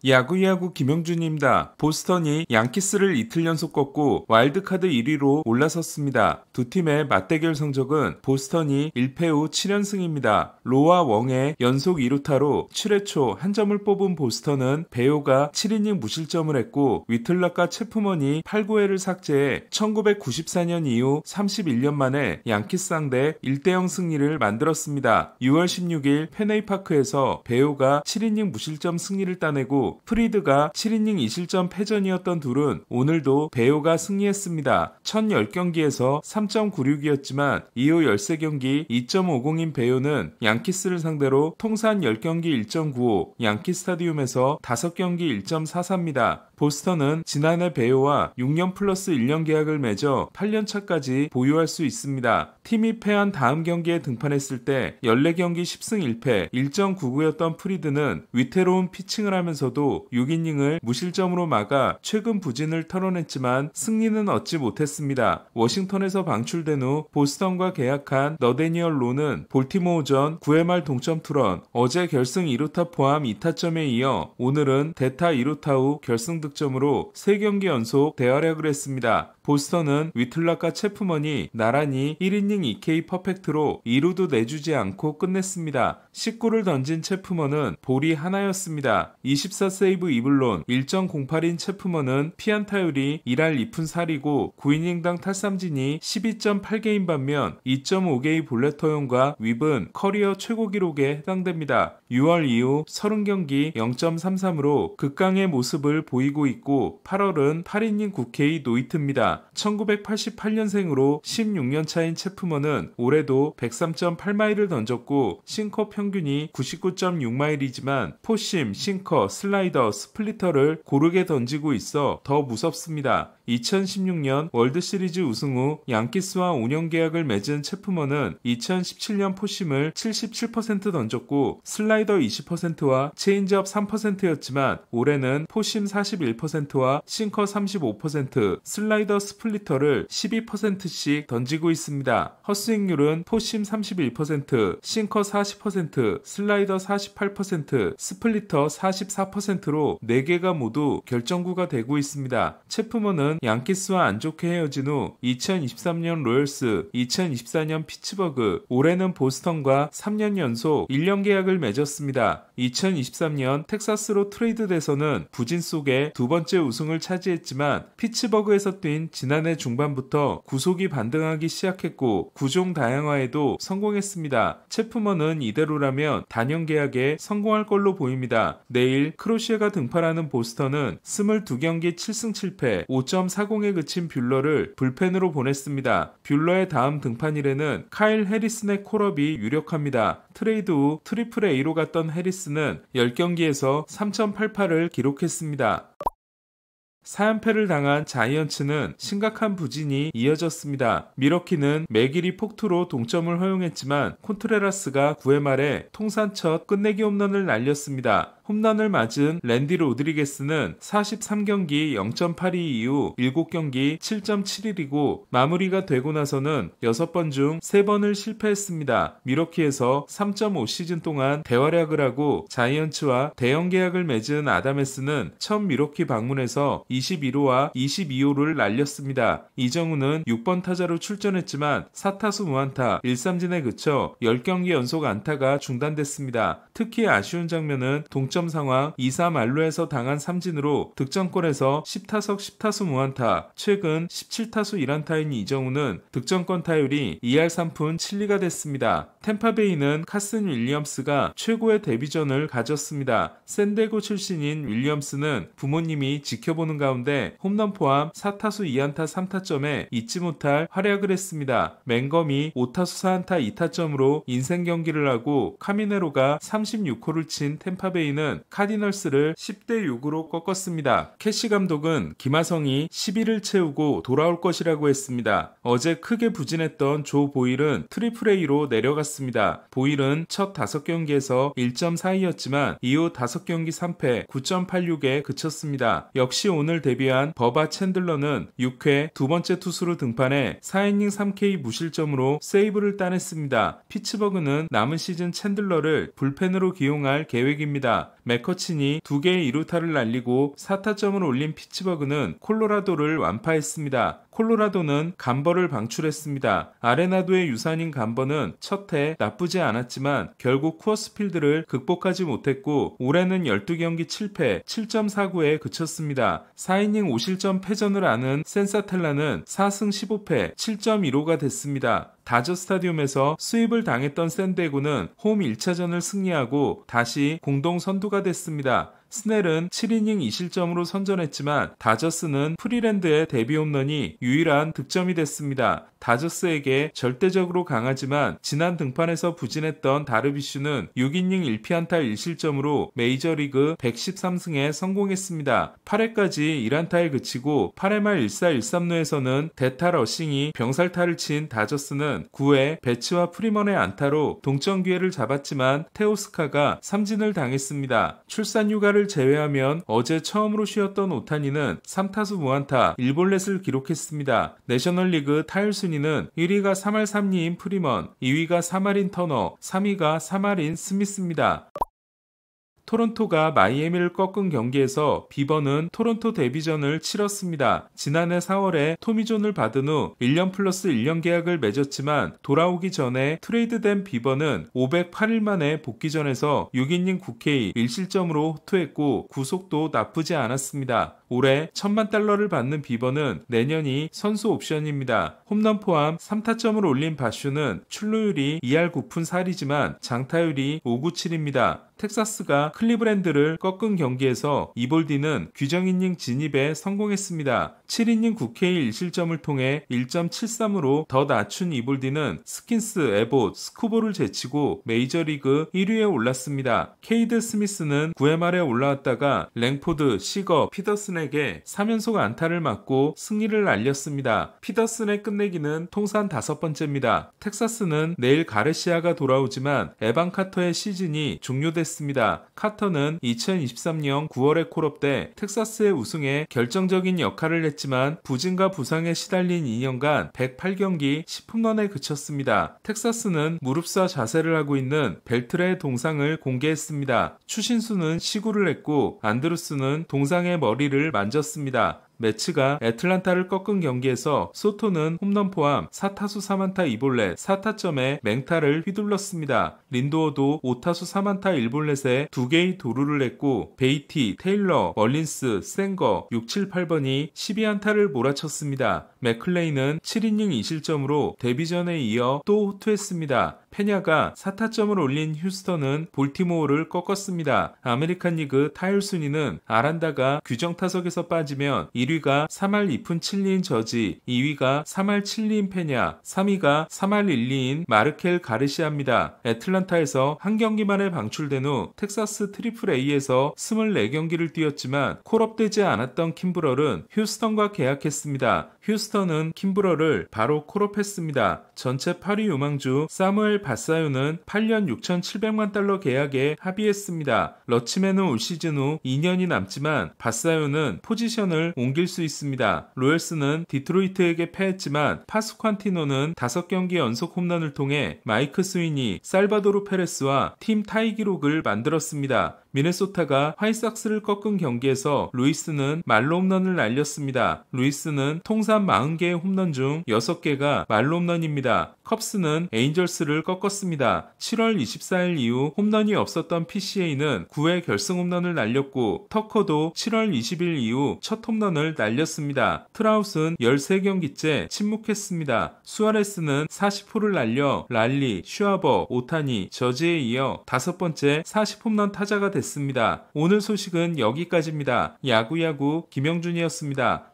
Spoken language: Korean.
야구 김영준입니다. 보스턴이 양키스를 이틀 연속 꺾고 와일드카드 1위로 올라섰습니다. 두 팀의 맞대결 성적은 보스턴이 1패 후 7연승입니다. 로와 웡의 연속 2루타로 7회 초 한 점을 뽑은 보스턴은 베오가 7이닝 무실점을 했고 위틀락과 체프먼이 8, 9회를 삭제해 1994년 이후 31년 만에 양키스 상대 1대0 승리를 만들었습니다. 6월 16일 페네이파크에서 베오가 7이닝 무실점 승리를 따내고 프리드가 7이닝 2실점 패전이었던 둘은 오늘도 베오가 승리했습니다. 첫 10경기에서 3.96이었지만 이후 13경기 2.50인 베오는 양키스를 상대로 통산 10경기 1.95, 양키 스타디움에서 5경기 1.44입니다. 보스턴은 지난해 베오와 6년 플러스 1년 계약을 맺어 8년차까지 보유할 수 있습니다. 팀이 패한 다음 경기에 등판했을 때 14경기 10승 1패 1.99였던 프리드는 위태로운 피칭을 하면서도 6이닝을 무실점으로 막아 최근 부진을 털어냈지만 승리는 얻지 못했습니다. 워싱턴에서 방출된 후 보스턴과 계약한 너데니얼 로는 볼티모어전 9회 말 동점 투런, 어제 결승 2루타 포함 2타점에 이어 오늘은 대타 2루타 후 결승 득점으로 3경기 연속 대활약을 했습니다. 보스턴은 위틀락과 체프먼이 나란히 1이닝 2K 퍼펙트로 2루도 내주지 않고 끝냈습니다. 19를 던진 체프먼은 볼이 하나였습니다. 24세이브 2블론 1.08인 체프먼은 피안타율이 1할 2푼 4리고 9이닝당 탈삼진이 12.8개인 반면 2.5개의 볼넷 허용과 윕은 커리어 최고 기록에 해당됩니다. 6월 이후 30경기 0.33으로 극강의 모습을 보이고 있고 8월은 8이닝 9K 노히트입니다. 1988년생으로 16년 차인 체프먼은 올해도 103.8마일을 던졌고 싱커 평균이 99.6마일이지만 포심, 싱커, 슬라이더, 스플리터를 고르게 던지고 있어 더 무섭습니다. 2016년 월드시리즈 우승 후 양키스와 5년 계약을 맺은 체프먼은 2017년 포심을 77% 던졌고 슬라이더 20%와 체인지업 3%였지만 올해는 포심 41%와 싱커 35%, 슬라이더 스플리터를 12%씩 던지고 있습니다. 헛스윙률은 포심 31%, 싱커 40%, 슬라이더 48%, 스플리터 44%로 4개가 모두 결정구가 되고 있습니다. 체프먼은 양키스와 안 좋게 헤어진 후 2023년 로열스, 2024년 피츠버그, 올해는 보스턴과 3년 연속 1년 계약을 맺었습니다. 2023년 텍사스로 트레이드돼서는 부진 속에 두 번째 우승을 차지했지만 피츠버그에서 뛴 지난해 중반부터 구속이 반등하기 시작했고 구종 다양화에도 성공했습니다. 체프먼은 이대로라면 단연 계약에 성공할 걸로 보입니다. 내일 크로시에가 등판하는 보스턴은 22경기 7승 7패 5.40에 그친 뷰러를 불펜으로 보냈습니다. 뷰러의 다음 등판일에는 카일 해리슨의 콜업이 유력합니다. 트레이드 후 트리플 A로 갔던 해리슨은 10경기에서 3.88을 기록했습니다. 4연패를 당한 자이언츠는 심각한 부진이 이어졌습니다. 미러키는 매길이 폭투로 동점을 허용했지만 콘트레라스가 9회 말에 통산 첫 끝내기 홈런을 날렸습니다. 홈런을 맞은 랜디 로드리게스는 43경기 0.82 이후 7경기 7.71이고 마무리가 되고 나서는 6번 중 3번을 실패했습니다. 미러키에서 3.5시즌 동안 대활약을 하고 자이언츠와 대형 계약을 맺은 아담에스는 첫 미러키 방문에서 21호와 22호를 날렸습니다. 이정우는 6번 타자로 출전했지만 4타수 무안타 1삼진에 그쳐 10경기 연속 안타가 중단됐습니다. 특히 아쉬운 장면은 동점 상황 2-3 만루에서 당한 삼진으로 득점권에서 10타석 10타수 무안타, 최근 17타수 1안타인 이정우는 득점권 타율이 2할 3푼 7리가 됐습니다. 템파베이는 카슨 윌리엄스가 최고의 데뷔전을 가졌습니다. 샌디에고 출신인 윌리엄스는 부모님이 지켜보는 가운데 홈런 포함 4타수 2안타 3타점에 잊지 못할 활약을 했습니다. 맹검이 5타수 4안타 2타점으로 인생 경기를 하고 카미네로가 36호를 친 템파베이는 카디널스를 10대6으로 꺾었습니다. 캐시 감독은 김하성이 10일을 채우고 돌아올 것이라고 했습니다. 어제 크게 부진했던 조 보일은 트리플 A로 내려갔습니다. 보일은 첫 5경기에서 1.42였지만 이후 5경기 3패 9.86에 그쳤습니다. 역시 오늘 데뷔한 버바 챈들러는 6회 두 번째 투수로 등판해 4이닝 3K 무실점으로 세이브를 따냈습니다. 피츠버그는 남은 시즌 챈들러를 불펜으로 기용할 계획입니다. 맥커친이 2개의 2루타를 날리고 4타점을 올린 피츠버그는 콜로라도를 완파했습니다. 콜로라도는 간버를 방출했습니다. 아레나도의 유산인 간버는 첫해 나쁘지 않았지만 결국 쿠어스필드를 극복하지 못했고 올해는 12경기 7패 7.49에 그쳤습니다. 4이닝 5실점 패전을 안은 센사텔라는 4승 15패 7.15가 됐습니다. 다저 스타디움에서 수입을 당했던 샌디에고는 홈 1차전을 승리하고 다시 공동 선두가 됐습니다. 스넬은 7이닝 2실점으로 선전했지만 다저스는 프리랜드의 데뷔 홈런이 유일한 득점이 됐습니다. 다저스에게 절대적으로 강하지만 지난 등판에서 부진했던 다르비슈는 6이닝 1피안타 1실점으로 메이저리그 113승에 성공했습니다. 8회까지 1안타에 그치고 8회 말 1사 1삼루에서는 대타 러싱이 병살타를 친 다저스는 9회 배츠와 프리먼의 안타로 동점 기회를 잡았지만 테오스카가 삼진을 당했습니다. 출산 휴가를 제외하면 어제 처음으로 쉬었던 오타니는 3타수 무안타 1볼넷을 기록했습니다. 내셔널리그 타율 순위는 1위가 3할 3리인 프리먼, 2위가 3할인 터너, 3위가 3할인 스미스입니다. 토론토가 마이애미를 꺾은 경기에서 비버는 토론토 데뷔전을 치렀습니다. 지난해 4월에 토미존을 받은 후 1년 플러스 1년 계약을 맺었지만 돌아오기 전에 트레이드된 비버는 508일 만에 복귀전에서 6이닝 9K 1실점으로 호투했고 구속도 나쁘지 않았습니다. 올해 $10,000,000를 받는 비버는 내년이 선수 옵션입니다. 홈런 포함 3타점을 올린 바슈는 출루율이 2할 9푼 4리지만 장타율이 597입니다. 텍사스가 클리브랜드를 꺾은 경기에서 이볼디는 규정이닝 진입에 성공했습니다. 7이닝 9K 1실점을 통해 1.73으로 더 낮춘 이볼디는 스킨스, 에봇, 스쿠보를 제치고 메이저리그 1위에 올랐습니다. 케이드 스미스는 9회 말에 올라왔다가 랭포드, 시거, 피더슨에게 3연속 안타를 맞고 승리를 알렸습니다. 피더슨의 끝내기는 통산 5번째입니다. 텍사스는 내일 가르시아가 돌아오지만 에반 카터의 시즌이 종료됐습니다. 카터는 2023년 9월에 콜업 때 텍사스의 우승에 결정적인 역할을 했지만 부진과 부상에 시달린 2년간 108경기 10홈런에 그쳤습니다. 텍사스는 무릎사 자세를 하고 있는 벨트레의 동상을 공개했습니다. 추신수는 시구를 했고 안드루스는 동상의 머리를 만졌습니다. 매츠가 애틀란타를 꺾은 경기에서 소토는 홈런 포함 4타수 3안타 2볼넷 4타점에 맹타를 휘둘렀습니다. 린도어도 5타수 3안타 1볼넷에 2개의 도루를 냈고 베이티, 테일러, 멀린스, 센거 6, 7, 8번이 12안타를 몰아쳤습니다. 맥클레인은 7이닝 2실점으로 데뷔전에 이어 또 호투했습니다. 페냐가 4타점을 올린 휴스턴은 볼티모어를 꺾었습니다. 아메리칸 리그 타율 순위는 아란다가 규정 타석에서 빠지면 1위가 3할 2푼 7리인 저지, 2위가 3할 7리인 페냐, 3위가 3할 1리인 마르켈 가르시아입니다. 애틀란타에서 한 경기 만에 방출된 후 텍사스 트리플 A에서 24경기를 뛰었지만 콜업되지 않았던 킴브럴은 휴스턴과 계약했습니다. 휴스턴은 킴브럴을 바로 콜업했습니다. 전체 8위 유망주 사무엘 바사요는 8년 6,700만 달러 계약에 합의했습니다. 러치맨은 올 시즌 후 2년이 남지만 바사요는 포지션을 옮길 수 있습니다. 로열스는 디트로이트에게 패했지만 파스ኳ티노는 5경기 연속 홈런을 통해 마이크 스위니, 살바도르 페레스와 팀 타이 기록을 만들었습니다. 미네소타가 화이삭스를 꺾은 경기에서 루이스는 말로 홈런을 날렸습니다. 루이스는 통산 40개의 홈런 중 6개가 말로 홈런입니다. 컵스는 에인절스를 꺾었습니다. 7월 24일 이후 홈런이 없었던 PCA는 9회 결승 홈런을 날렸고 터커도 7월 20일 이후 첫 홈런을 날렸습니다. 트라웃은 13경기째 침묵했습니다. 수아레스는 40호를 날려 랄리, 슈아버, 오타니, 저지에 이어 5번째 40홈런 타자가 됐습니다. 오늘 소식은 여기까지입니다. 야구야구 김영준이었습니다.